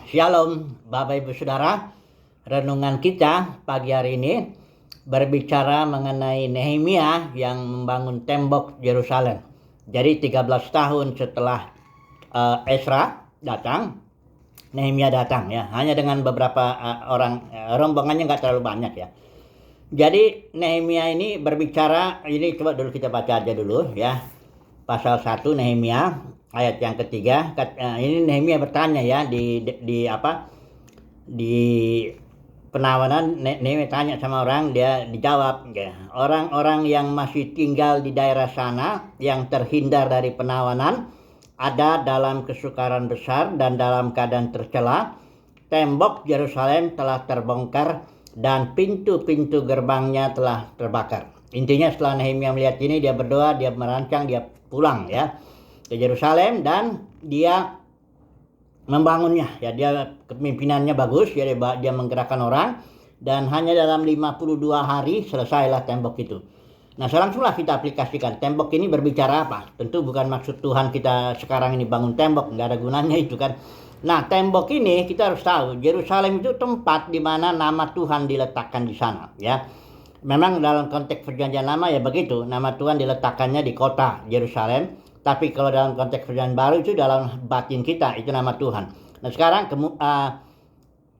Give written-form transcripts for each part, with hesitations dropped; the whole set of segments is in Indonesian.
Shalom Bapak Ibu Saudara. Renungan kita pagi hari ini berbicara mengenai Nehemia yang membangun tembok Yerusalem. Jadi 13 tahun setelah Ezra datang, Nehemia datang ya. Hanya dengan beberapa orang, rombongannya nggak terlalu banyak ya. Jadi Nehemia ini berbicara, ini coba dulu kita baca aja dulu ya. Pasal 1 Nehemia ayat yang ketiga. Ini Nehemia bertanya ya di penawanan. Nehemia tanya sama orang, dia dijawab ya. Orang-orang yang masih tinggal di daerah sana yang terhindar dari penawanan ada dalam kesukaran besar dan dalam keadaan tercela. Tembok Yerusalem telah terbongkar dan pintu-pintu gerbangnya telah terbakar. Intinya setelah Nehemia melihat ini, dia berdoa, dia merancang, dia pulang ya ke Yerusalem dan dia membangunnya ya. Dia kepemimpinannya bagus ya, dia menggerakkan orang dan hanya dalam 52 hari selesailah tembok itu. Nah, langsunglah kita aplikasikan. Tembok ini berbicara apa? Tentu bukan maksud Tuhan kita sekarang ini bangun tembok, nggak ada gunanya itu kan. Nah, tembok ini kita harus tahu, Yerusalem itu tempat di mana nama Tuhan diletakkan di sana ya. Memang dalam konteks perjanjian lama ya begitu, nama Tuhan diletakkannya di kota Yerusalem. Tapi kalau dalam konteks perjanjian baru itu dalam batin kita, itu nama Tuhan. Nah sekarang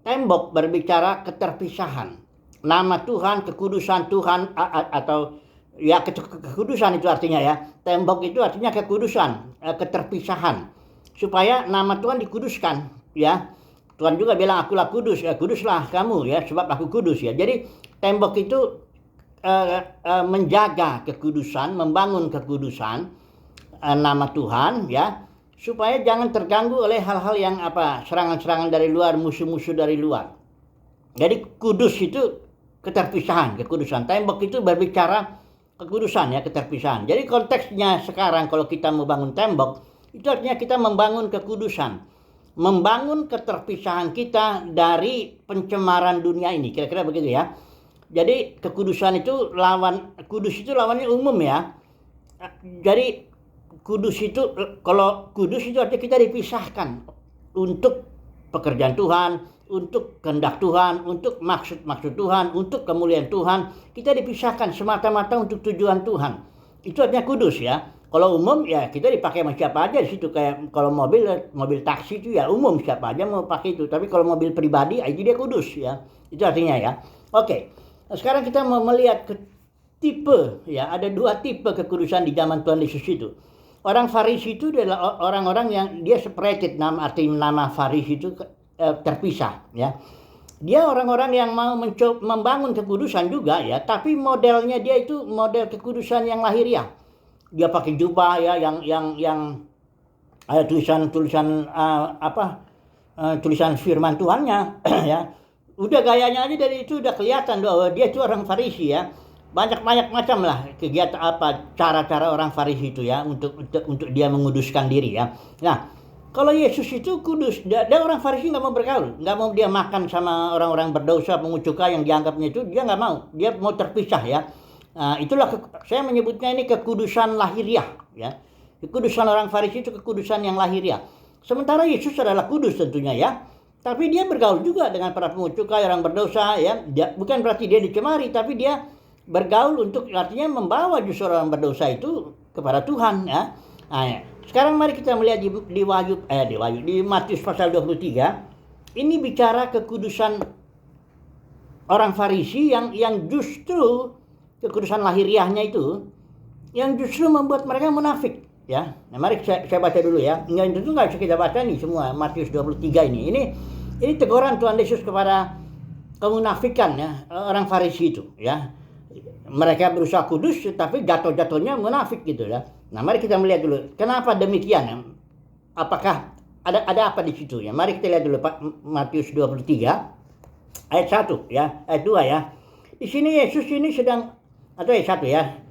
tembok berbicara keterpisahan. Nama Tuhan, kekudusan Tuhan, atau ya kekudusan itu artinya ya. Tembok itu artinya kekudusan, keterpisahan. Supaya nama Tuhan dikuduskan ya. Tuhan juga bilang akulah kudus, ya kuduslah kamu ya sebab aku kudus ya. Jadi tembok itu menjaga kekudusan, membangun kekudusan nama Tuhan ya, supaya jangan terganggu oleh hal-hal yang serangan-serangan dari luar, musuh-musuh dari luar. Jadi kudus itu keterpisahan, kekudusan. Tembok itu berbicara kekudusan ya, keterpisahan. Jadi konteksnya sekarang kalau kita membangun tembok, itu artinya kita membangun kekudusan, membangun keterpisahan kita dari pencemaran dunia ini, kira-kira begitu ya. Jadi kekudusan itu kudus itu lawannya umum ya. Jadi kudus itu, kalau kudus itu artinya kita dipisahkan untuk pekerjaan Tuhan, untuk kehendak Tuhan, untuk maksud Tuhan, untuk kemuliaan Tuhan. Kita dipisahkan semata-mata untuk tujuan Tuhan. Itu artinya kudus ya. Kalau umum ya kita dipakai sama siapa aja di situ, kayak kalau mobil taksi itu ya umum, siapa aja mau pakai itu. Tapi kalau mobil pribadi itu dia kudus ya. Itu artinya ya. Oke. Nah, sekarang kita mau melihat ke tipe ya, ada dua tipe kekudusan di zaman Tuhan Yesus itu. Orang Farisi itu adalah orang-orang yang dia separated, arti nama Farisi itu terpisah ya. Dia orang-orang yang mau membangun kekudusan juga ya, tapi modelnya dia itu model kekudusan yang lahiriah. Dia pakai jubah ya yang ada tulisan tulisan firman Tuhannya ya. Udah gayanya aja dari itu udah kelihatan bahwa dia itu orang Farisi ya. Banyak macam lah kegiatan cara-cara orang Farisi itu ya untuk dia menguduskan diri ya. Nah, kalau Yesus itu kudus, dia orang Farisi nggak mau bergaul, nggak mau dia makan sama orang-orang berdosa, pungut cukai yang dianggapnya itu, dia nggak mau, dia mau terpisah ya. Nah, itulah saya menyebutnya ini kekudusan lahiriah ya. Kekudusan orang Farisi itu kekudusan yang lahiriah. Sementara Yesus adalah kudus tentunya ya. Tapi dia bergaul juga dengan para pungut cukai, orang berdosa ya. Bukan berarti dia dicemari, tapi dia bergaul untuk artinya membawa justru orang berdosa itu kepada Tuhan ya. Nah, ya. Sekarang mari kita melihat di Matius pasal 23. Ini bicara kekudusan orang Farisi yang justru kekudusan lahiriahnya itu yang justru membuat mereka munafik ya. Nah, mari saya baca dulu ya. Itu nggak bisa kita baca nih semua Matius 23 ini. Ini teguran Tuhan Yesus kepada kemunafikan ya orang Farisi itu ya. Mereka berusaha kudus tapi jatuh-jatuhnya munafik gitu ya. Nah, mari kita melihat dulu kenapa demikian ya. Apakah ada apa di situ ya. Mari kita lihat dulu Matius 23 ayat 1 ya, ayat 2 ya. Di sini Yesus ini sedang, atau ayat 1 ya.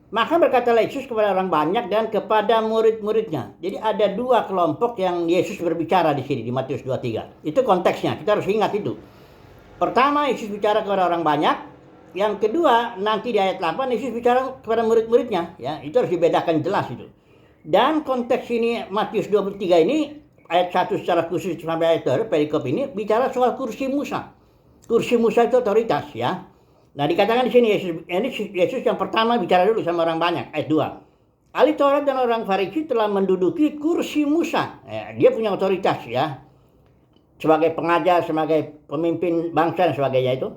Maka berkatalah Yesus kepada orang banyak dan kepada murid-muridnya. Jadi ada dua kelompok yang Yesus berbicara di sini di Matius 23. Itu konteksnya, kita harus ingat itu. Pertama Yesus bicara kepada orang banyak. Yang kedua nanti di ayat 8 Yesus bicara kepada murid-muridnya. Ya, itu harus dibedakan jelas itu. Dan konteks ini Matius 23 ini ayat 1 secara khusus sampai ayat 2, perikop ini bicara soal kursi Musa. Kursi Musa itu otoritas ya. Nah dikatakan di sini Yesus yang pertama bicara dulu sama orang banyak, ayat 2. Ahli Taurat dan orang Farisi telah menduduki kursi Musa. Dia punya otoritas ya. Sebagai pengajar, sebagai pemimpin bangsa dan sebagainya itu.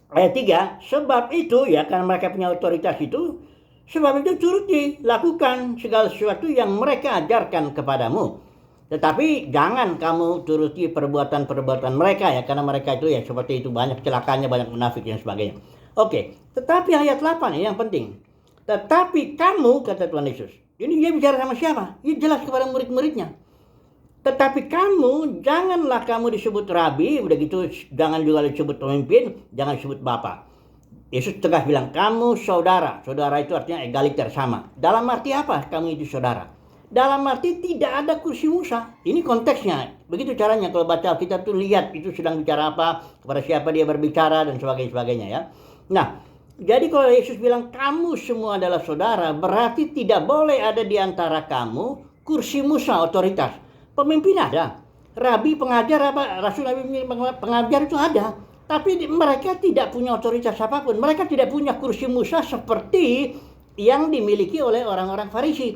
Ayat 3, sebab itu ya karena mereka punya otoritas itu, sebab itu turut dilakukan segala sesuatu yang mereka ajarkan kepadamu. Tetapi jangan kamu turuti perbuatan-perbuatan mereka ya, karena mereka itu ya seperti itu, banyak celakanya, banyak munafik dan sebagainya. Oke, tetapi ayat 8 ini yang penting. Tetapi kamu, kata Tuhan Yesus, ini dia bicara sama siapa? Dia jelas kepada murid-muridnya. Tetapi kamu, janganlah kamu disebut rabi, udah gitu jangan juga disebut pemimpin, jangan disebut bapak. Yesus tegas bilang, kamu saudara. Saudara itu artinya egaliter, sama. Dalam arti apa kamu itu saudara? Dalam arti tidak ada kursi Musa. Ini konteksnya. Begitu caranya kalau baca Alkitab tuh lihat itu sedang bicara apa, kepada siapa dia berbicara dan sebagainya ya. Nah, jadi kalau Yesus bilang kamu semua adalah saudara, berarti tidak boleh ada di antara kamu kursi Musa, otoritas. Pemimpin ada, rabi, pengajar, apa rasul, nabi, pengajar itu ada. Tapi mereka tidak punya otoritas apapun. Mereka tidak punya kursi Musa seperti yang dimiliki oleh orang-orang Farisi.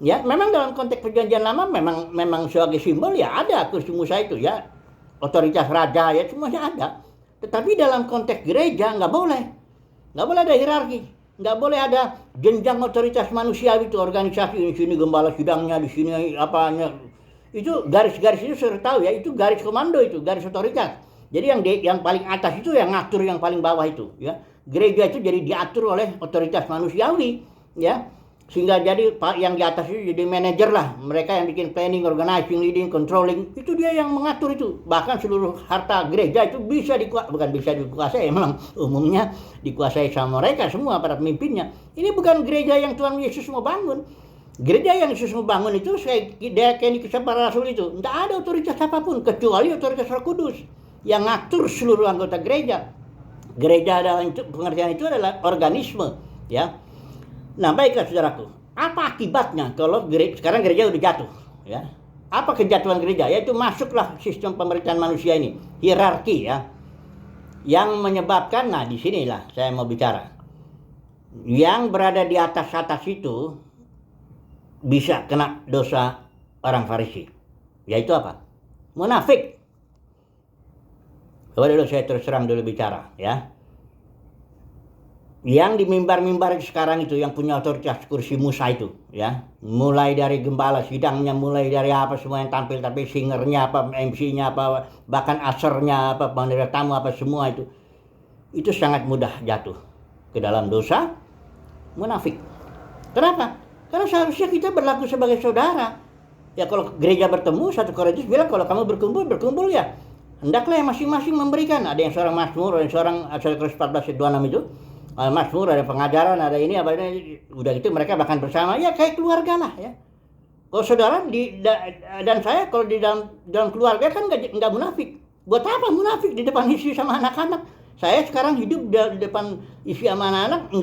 Ya, memang dalam konteks perjanjian lama memang sebagai simbol ya ada kursi Musa itu ya, otoritas raja ya semuanya ada. Tetapi dalam konteks gereja nggak boleh ada hierarki, nggak boleh ada jenjang otoritas manusiawi itu, organisasi di sini gembala sidangnya, di sini apanya. Itu garis-garis itu sudah tahu ya, itu garis komando, itu garis otoritas. Jadi yang paling atas itu yang ngatur yang paling bawah itu ya. Gereja itu jadi diatur oleh otoritas manusiawi ya. Sehingga jadi yang di atas itu jadi manajer lah. Mereka yang bikin planning, organizing, leading, controlling, itu dia yang mengatur itu. Bahkan seluruh harta gereja itu bukan bisa dikuasai, memang umumnya dikuasai sama mereka semua, para pemimpinnya. Ini bukan gereja yang Tuhan Yesus mau bangun. Gereja yang Yesus membangun itu, kayak di kisah para rasul itu, tidak ada otoritas apapun kecuali otoritas Roh Kudus yang ngatur seluruh anggota gereja. Gereja adalah pengertian itu adalah organisme, ya. Nah, baiklah saudaraku, apa akibatnya kalau sekarang gereja udah jatuh, ya? Apa kejatuhan gereja? Yaitu masuklah sistem pemerintahan manusia ini, hierarki, ya, yang menyebabkan. Nah, disinilah saya mau bicara. Yang berada di atas itu bisa kena dosa orang Farisi, yaitu apa? Munafik. Coba dulu saya terus terang dulu bicara ya. Yang di mimbar-mimbar sekarang itu yang punya otoritas kursi Musa itu ya, mulai dari gembala sidangnya, mulai dari apa semua yang tampil, tapi singernya apa, MC-nya apa, bahkan asernya apa, penerima tamu apa, semua itu sangat mudah jatuh ke dalam dosa munafik. Kenapa? Karena seharusnya kita berlaku sebagai saudara. Ya kalau gereja bertemu, 1 Korintus bilang kalau kamu berkumpul ya. Hendaklah yang masing-masing memberikan. Ada yang seorang mazmur, ada yang seorang 1 Korintus 14:26 itu. Mazmur, ada pengajaran, ada ini, apa ini. Udah gitu mereka bahkan bersama, ya kayak keluarga lah ya. Kalau saudara dan saya kalau di dalam keluarga kan nggak munafik. Buat apa munafik di depan istri sama anak-anak? Saya sekarang hidup di depan istri sama anak-anak,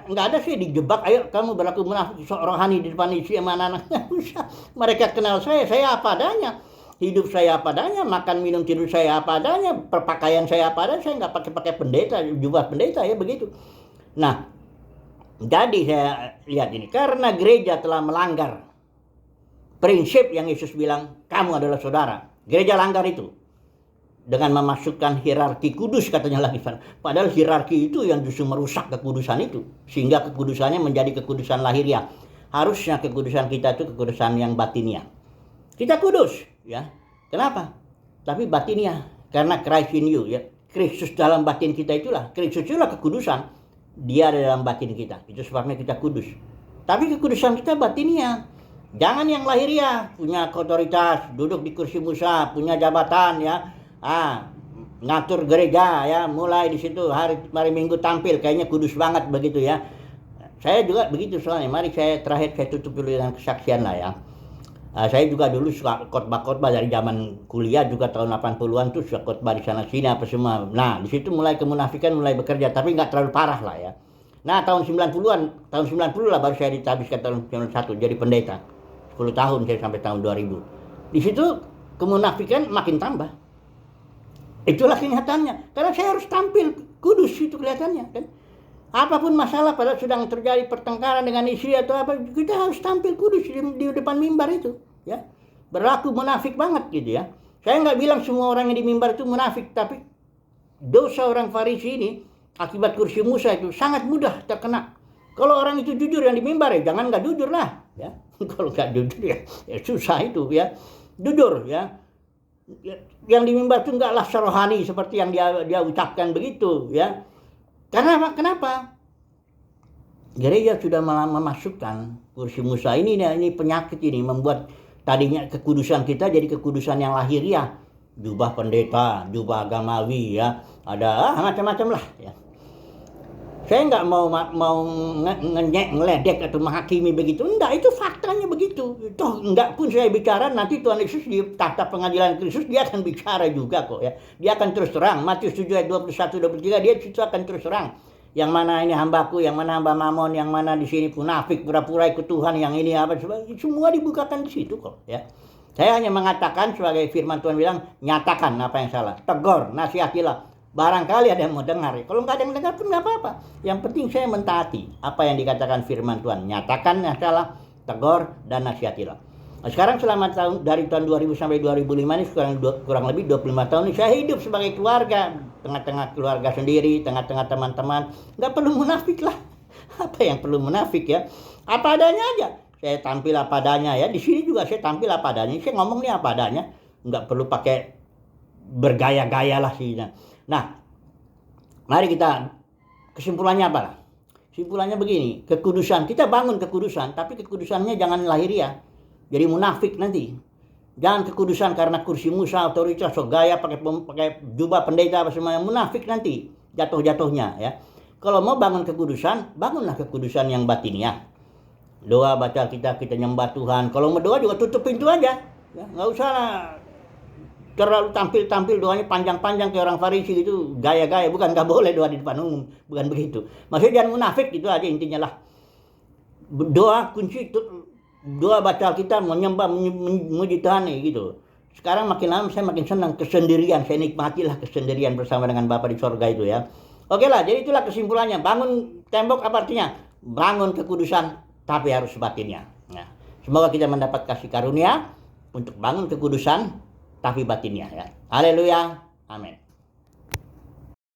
nggak ada sih dijebak, ayo kamu berlaku munafik rohani di depan istri sama anak-anak. Mereka kenal saya apa adanya, hidup saya apa adanya, makan minum tidur saya apa adanya, perpakaian saya apa adanya, saya nggak pakai pendeta, jubah pendeta ya begitu. Nah, jadi saya lihat ini, karena gereja telah melanggar prinsip yang Yesus bilang, kamu adalah saudara. Gereja langgar itu dengan memasukkan hierarki kudus katanya lagi. Padahal hierarki itu yang justru merusak kekudusan itu. Sehingga kekudusannya menjadi kekudusan lahiriah. Harusnya kekudusan kita itu kekudusan yang batiniah. Kita kudus, ya. Kenapa? Tapi batiniah. Karena Christ in you, ya. Kristus dalam batin kita itulah. Kristus itulah kekudusan. Dia ada dalam batin kita. Itu sebabnya kita kudus. Tapi kekudusan kita batiniah. Jangan yang lahiriah, punya otoritas, duduk di kursi Musa, punya jabatan, ya. Ngatur gereja ya, mulai di situ hari Minggu tampil kayaknya kudus banget begitu ya. Saya juga begitu soalnya. Mari saya tutup dulu dengan kesaksian lah ya. Saya juga dulu suka khotbah dari zaman kuliah juga tahun 80-an tuh suka khotbah di sana sini apa semua. Nah, di situ mulai kemunafikan mulai bekerja tapi nggak terlalu parah lah ya. Nah, tahun 90 lah baru saya ditabiskan tahun 91 jadi pendeta. 10 tahun saya sampai tahun 2000. Di situ kemunafikan makin tambah. Itulah kenyataannya. Karena saya harus tampil kudus itu kelihatannya kan. Apapun masalah pada sedang terjadi pertengkaran dengan istri atau apa, kita harus tampil kudus di depan mimbar itu, ya. Berlaku munafik banget gitu ya. Saya nggak bilang semua orang yang di mimbar itu munafik, tapi dosa orang Farisi ini akibat kursi Musa itu sangat mudah terkena. Kalau orang itu jujur yang di mimbar ya jangan nggak jujur lah, ya. Kalau nggak jujur ya susah itu ya. Jujur ya. Yang di mimbar itu enggaklah serohani seperti yang dia ucapkan begitu ya. Karena kenapa? Gereja sudah memasukkan kursi Musa ini penyakit ini membuat tadinya kekudusan kita jadi kekudusan yang lahiriah. Jubah pendeta, jubah agamawi ya, ada macam-macam lah ya. Saya nggak mau ngeledek atau menghakimi begitu. Enggak, itu faktanya begitu. Toh enggak pun saya bicara, nanti Tuhan Yesus di tahta pengadilan Kristus dia akan bicara juga kok ya. Dia akan terus terang. Matius 7 ayat 21-23 dia situ akan terus terang. Yang mana ini hambaku, yang mana hamba Mamon, yang mana di sini munafik, pura-pura ikut Tuhan, yang ini apa semua dibukakan di situ kok ya. Saya hanya mengatakan sebagai firman Tuhan bilang, nyatakan apa yang salah, tegur, nasihatilah. Barangkali ada yang mau dengar. Kalau nggak ada yang dengar pun nggak apa-apa. Yang penting saya mentaati apa yang dikatakan firman Tuhan. Nyatakan yang salah, tegur dan nasihatilah. Nah, sekarang selama dari tahun 2000 sampai 2005 ini kurang lebih 25 tahun ini saya hidup sebagai keluarga, tengah-tengah keluarga sendiri, tengah-tengah teman-teman. Nggak perlu munafik lah. Apa yang perlu munafik ya? Apa adanya aja. Saya tampil apa adanya ya. Di sini juga saya tampil apa adanya. Saya ngomong nih apa adanya. Nggak perlu pakai bergaya-gaya lah sih. Nah, mari kita kesimpulannya apa? Kesimpulannya begini, kekudusan, kita bangun kekudusan, tapi kekudusannya jangan lahiriah. Jadi munafik nanti. Jangan kekudusan karena kursi Musa, otoritas, so gaya, pakai jubah pendeta apa semuanya, munafik nanti jatuh-jatuhnya ya. Kalau mau bangun kekudusan, bangunlah kekudusan yang batiniah. Doa baca kita nyembah Tuhan. Kalau mau doa juga tutup pintu aja, ya, nggak usah terlalu tampil doanya panjang-panjang kayak orang Farisi gitu, gaya-gaya. Bukan, nggak boleh doa di depan umum, bukan begitu. Maksudnya jangan munafik, itu aja intinya lah. Doa kunci itu, doa baca kita menyembah memuji Tuhan gitu. Sekarang makin lama saya makin senang kesendirian, saya nikmatilah kesendirian bersama dengan Bapa di sorga itu ya. Oke lah, jadi itulah kesimpulannya. Bangun tembok apa artinya? Bangun kekudusan, tapi harus batinnya. Nah, semoga kita mendapat kasih karunia untuk bangun kekudusan tapi batinnya ya. Haleluya. Amin.